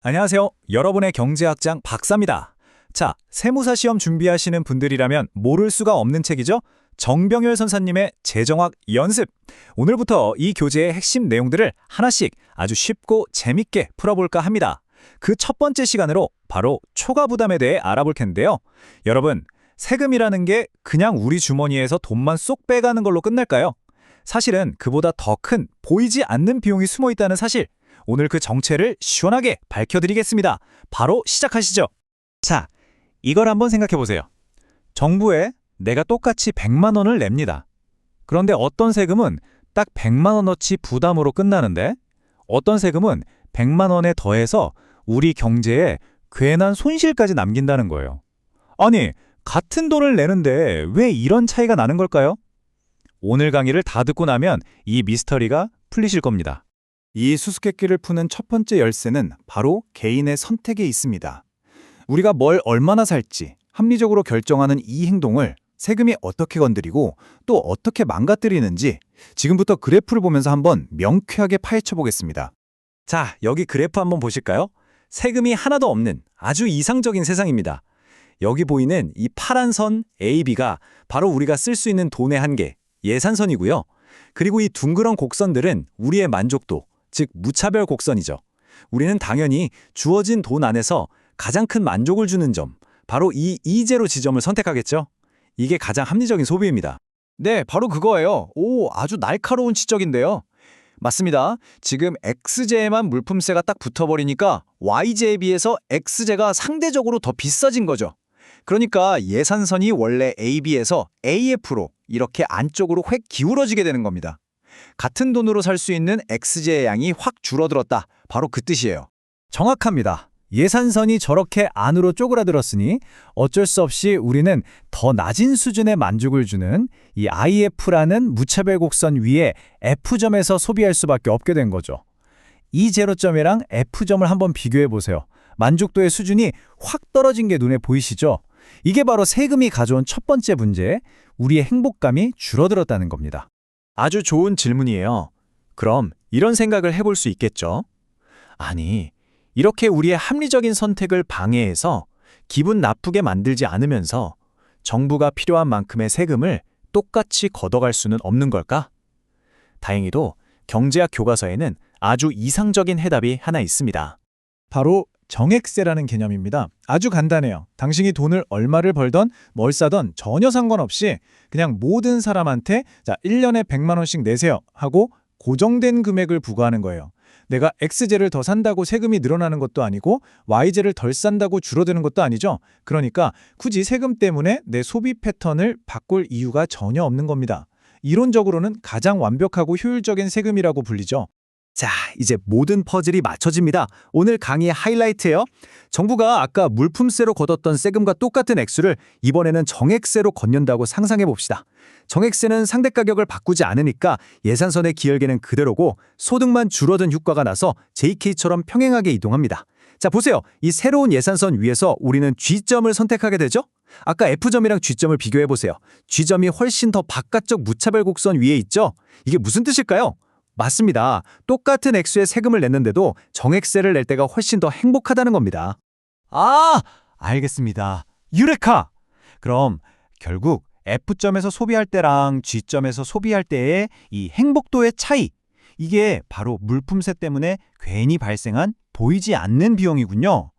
안녕하세요. 여러분의 경제학장 박사입니다. 자, 세무사 시험 준비하시는 분들이라면 모를 수가 없는 책이죠? 정병열 선사님의 재정학 연습. 오늘부터 이 교재의 핵심 내용들을 하나씩 아주 쉽고 재밌게 풀어볼까 합니다. 그 첫 번째 시간으로 바로 초과 부담에 대해 알아볼 텐데요. 여러분, 세금이라는 게 그냥 우리 주머니에서 돈만 쏙 빼가는 걸로 끝날까요? 사실은 그보다 더 큰 보이지 않는 비용이 숨어 있다는 사실. 오늘 그 정체를 시원하게 밝혀드리겠습니다. 바로 시작하시죠. 자, 이걸 한번 생각해보세요. 정부에 내가 똑같이 100만 원을 냅니다. 그런데 어떤 세금은 딱 100만 원어치 부담으로 끝나는데 어떤 세금은 100만 원에 더해서 우리 경제에 괜한 손실까지 남긴다는 거예요. 아니, 같은 돈을 내는데 왜 이런 차이가 나는 걸까요? 오늘 강의를 다 듣고 나면 이 미스터리가 풀리실 겁니다. 이 수수께끼를 푸는 첫 번째 열쇠는 바로 개인의 선택에 있습니다. 우리가 뭘 얼마나 살지 합리적으로 결정하는 이 행동을 세금이 어떻게 건드리고 또 어떻게 망가뜨리는지 지금부터 그래프를 보면서 한번 명쾌하게 파헤쳐 보겠습니다. 자, 여기 그래프 한번 보실까요? 세금이 하나도 없는 아주 이상적인 세상입니다. 여기 보이는 이 파란 선 AB가 바로 우리가 쓸 수 있는 돈의 한계, 예산선이고요. 그리고 이 둥그런 곡선들은 우리의 만족도, 즉 무차별 곡선이죠. 우리는 당연히 주어진 돈 안에서 가장 큰 만족을 주는 점, 바로 이 이제로 지점을 선택하겠죠. 이게 가장 합리적인 소비입니다. 네, 바로 그거예요. 오, 아주 날카로운 지적인데요. 맞습니다. 지금 X제에만 물품세가 딱 붙어버리니까 Y제에 비해서 X제가 상대적으로 더 비싸진 거죠. 그러니까 예산선이 원래 AB에서 AF로 이렇게 안쪽으로 획 기울어지게 되는 겁니다. 같은 돈으로 살 수 있는 X제의 양이 확 줄어들었다. 바로 그 뜻이에요. 정확합니다. 예산선이 저렇게 안으로 쪼그라들었으니 어쩔 수 없이 우리는 더 낮은 수준의 만족을 주는 이 IF라는 무차별 곡선 위에 F점에서 소비할 수밖에 없게 된 거죠. 이 제로점이랑 F점을 한번 비교해 보세요. 만족도의 수준이 확 떨어진 게 눈에 보이시죠? 이게 바로 세금이 가져온 첫 번째 문제, 우리의 행복감이 줄어들었다는 겁니다. 아주 좋은 질문이에요. 그럼 이런 생각을 해볼 수 있겠죠? 아니, 이렇게 우리의 합리적인 선택을 방해해서 기분 나쁘게 만들지 않으면서 정부가 필요한 만큼의 세금을 똑같이 걷어갈 수는 없는 걸까? 다행히도 경제학 교과서에는 아주 이상적인 해답이 하나 있습니다. 바로 정액세라는 개념입니다. 아주 간단해요. 당신이 돈을 얼마를 벌던 뭘 사던 전혀 상관없이 그냥 모든 사람한테 1년에 100만 원씩 내세요 하고 고정된 금액을 부과하는 거예요. 내가 X제를 더 산다고 세금이 늘어나는 것도 아니고 Y제를 덜 산다고 줄어드는 것도 아니죠. 그러니까 굳이 세금 때문에 내 소비 패턴을 바꿀 이유가 전혀 없는 겁니다. 이론적으로는 가장 완벽하고 효율적인 세금이라고 불리죠. 자, 이제 모든 퍼즐이 맞춰집니다. 오늘 강의의 하이라이트예요. 정부가 아까 물품세로 걷었던 세금과 똑같은 액수를 이번에는 정액세로 걷는다고 상상해 봅시다. 정액세는 상대 가격을 바꾸지 않으니까 예산선의 기울기는 그대로고 소득만 줄어든 효과가 나서 JK처럼 평행하게 이동합니다. 자, 보세요. 이 새로운 예산선 위에서 우리는 G점을 선택하게 되죠? 아까 F점이랑 G점을 비교해 보세요. G점이 훨씬 더 바깥쪽 무차별 곡선 위에 있죠? 이게 무슨 뜻일까요? 맞습니다. 똑같은 액수의 세금을 냈는데도 정액세를 낼 때가 훨씬 더 행복하다는 겁니다. 아, 알겠습니다. 유레카! 그럼 결국 F점에서 소비할 때랑 G점에서 소비할 때의 이 행복도의 차이, 이게 바로 물품세 때문에 괜히 발생한 보이지 않는 비용이군요.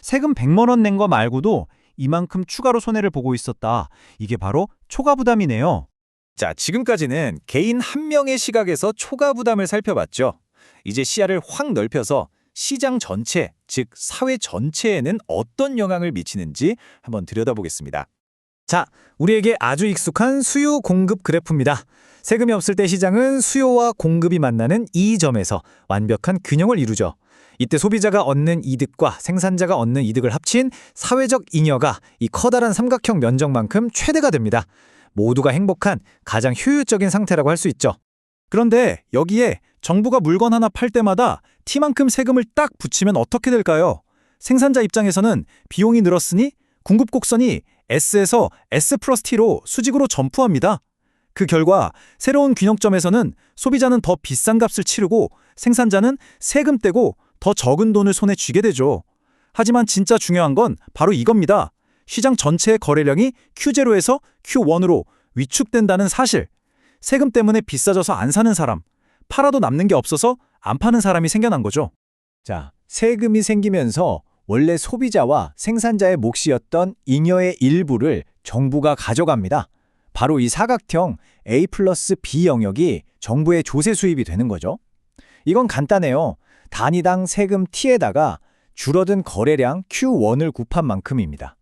세금 100만 원 낸 거 말고도 이만큼 추가로 손해를 보고 있었다. 이게 바로 초과 부담이네요. 자, 지금까지는 개인 한 명의 시각에서 초과 부담을 살펴봤죠. 이제 시야를 확 넓혀서 시장 전체, 즉 사회 전체에는 어떤 영향을 미치는지 한번 들여다보겠습니다. 자, 우리에게 아주 익숙한 수요 공급 그래프입니다. 세금이 없을 때 시장은 수요와 공급이 만나는 이 점에서 완벽한 균형을 이루죠. 이때 소비자가 얻는 이득과 생산자가 얻는 이득을 합친 사회적 잉여가 이 커다란 삼각형 면적만큼 최대가 됩니다. 모두가 행복한 가장 효율적인 상태라고 할 수 있죠. 그런데 여기에 정부가 물건 하나 팔 때마다 T만큼 세금을 딱 붙이면 어떻게 될까요? 생산자 입장에서는 비용이 늘었으니 공급 곡선이 S에서 S 플러스 T로 수직으로 점프합니다. 그 결과 새로운 균형점에서는 소비자는 더 비싼 값을 치르고 생산자는 세금 떼고 더 적은 돈을 손에 쥐게 되죠. 하지만 진짜 중요한 건 바로 이겁니다. 시장 전체의 거래량이 Q0에서 Q1으로 위축된다는 사실. 세금 때문에 비싸져서 안 사는 사람, 팔아도 남는 게 없어서 안 파는 사람이 생겨난 거죠. 자, 세금이 생기면서 원래 소비자와 생산자의 몫이었던 잉여의 일부를 정부가 가져갑니다. 바로 이 사각형 A 플러스 B 영역이 정부의 조세 수입이 되는 거죠. 이건 간단해요. 단위당 세금 T에다가 줄어든 거래량 Q1을 곱한 만큼입니다.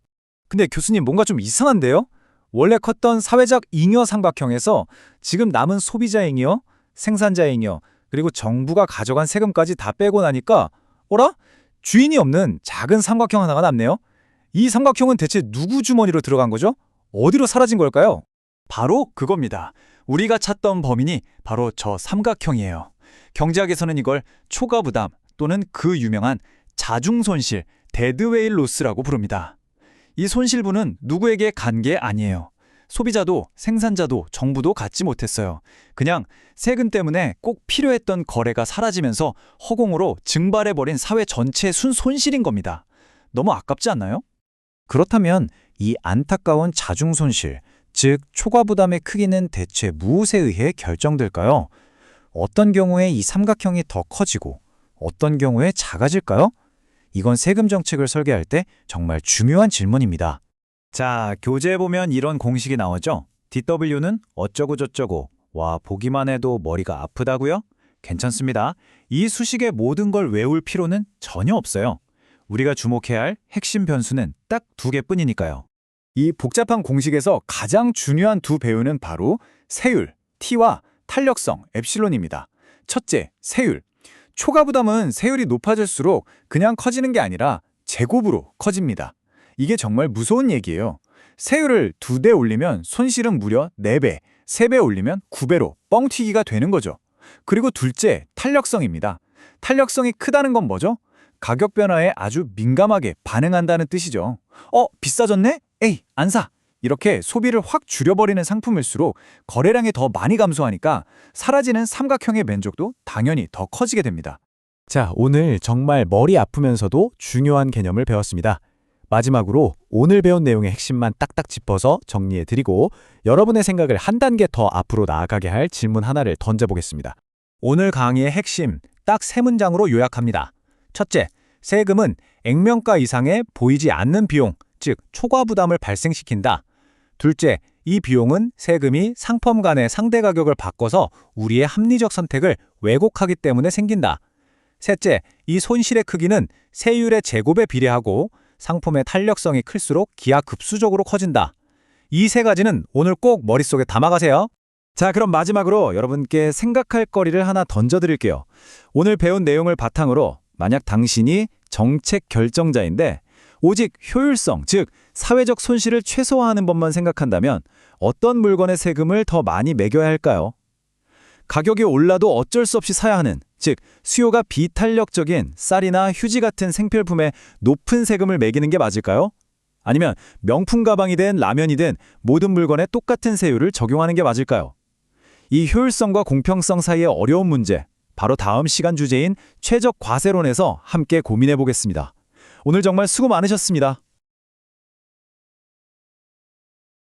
근데 교수님 뭔가 좀 이상한데요? 원래 컸던 사회적 잉여 삼각형에서 지금 남은 소비자 잉여, 생산자 잉여, 그리고 정부가 가져간 세금까지 다 빼고 나니까 어라? 주인이 없는 작은 삼각형 하나가 남네요. 이 삼각형은 대체 누구 주머니로 들어간 거죠? 어디로 사라진 걸까요? 바로 그겁니다. 우리가 찾던 범인이 바로 저 삼각형이에요. 경제학에서는 이걸 초과부담 또는 그 유명한 자중손실, 데드웨일 로스라고 부릅니다. 이 손실분은 누구에게 간 게 아니에요. 소비자도 생산자도 정부도 갖지 못했어요. 그냥 세금 때문에 꼭 필요했던 거래가 사라지면서 허공으로 증발해버린 사회 전체의 순손실인 겁니다. 너무 아깝지 않나요? 그렇다면 이 안타까운 자중손실, 즉 초과부담의 크기는 대체 무엇에 의해 결정될까요? 어떤 경우에 이 삼각형이 더 커지고 어떤 경우에 작아질까요? 이건 세금 정책을 설계할 때 정말 중요한 질문입니다. 자, 교재에 보면 이런 공식이 나오죠. DW는 어쩌고저쩌고. 와, 보기만 해도 머리가 아프다고요? 괜찮습니다. 이 수식의 모든 걸 외울 필요는 전혀 없어요. 우리가 주목해야 할 핵심 변수는 딱 두 개뿐이니까요. 이 복잡한 공식에서 가장 중요한 두 배우는 바로 세율, T와 탄력성, 엡실론입니다. 첫째, 세율. 초과부담은 세율이 높아질수록 그냥 커지는 게 아니라 제곱으로 커집니다. 이게 정말 무서운 얘기예요. 세율을 2배 올리면 손실은 무려 4배, 3배 올리면 9배로 뻥튀기가 되는 거죠. 그리고 둘째, 탄력성입니다. 탄력성이 크다는 건 뭐죠? 가격 변화에 아주 민감하게 반응한다는 뜻이죠. 비싸졌네? 에이, 안 사! 이렇게 소비를 확 줄여버리는 상품일수록 거래량이 더 많이 감소하니까 사라지는 삼각형의 면적도 당연히 더 커지게 됩니다. 자, 오늘 정말 머리 아프면서도 중요한 개념을 배웠습니다. 마지막으로 오늘 배운 내용의 핵심만 딱딱 짚어서 정리해드리고 여러분의 생각을 한 단계 더 앞으로 나아가게 할 질문 하나를 던져보겠습니다. 오늘 강의의 핵심 딱 3문장으로 요약합니다. 첫째, 세금은 액면가 이상의 보이지 않는 비용, 즉 초과부담을 발생시킨다. 둘째, 이 비용은 세금이 상품 간의 상대 가격을 바꿔서 우리의 합리적 선택을 왜곡하기 때문에 생긴다. 셋째, 이 손실의 크기는 세율의 제곱에 비례하고 상품의 탄력성이 클수록 기하급수적으로 커진다. 이 세 가지는 오늘 꼭 머릿속에 담아가세요. 자, 그럼 마지막으로 여러분께 생각할 거리를 하나 던져드릴게요. 오늘 배운 내용을 바탕으로 만약 당신이 정책 결정자인데 오직 효율성, 즉 사회적 손실을 최소화하는 법만 생각한다면 어떤 물건의 세금을 더 많이 매겨야 할까요? 가격이 올라도 어쩔 수 없이 사야 하는, 즉 수요가 비탄력적인 쌀이나 휴지 같은 생필품에 높은 세금을 매기는 게 맞을까요? 아니면 명품 가방이든 라면이든 모든 물건에 똑같은 세율을 적용하는 게 맞을까요? 이 효율성과 공평성 사이의 어려운 문제, 바로 다음 시간 주제인 최적 과세론에서 함께 고민해 보겠습니다. 오늘 정말 수고 많으셨습니다.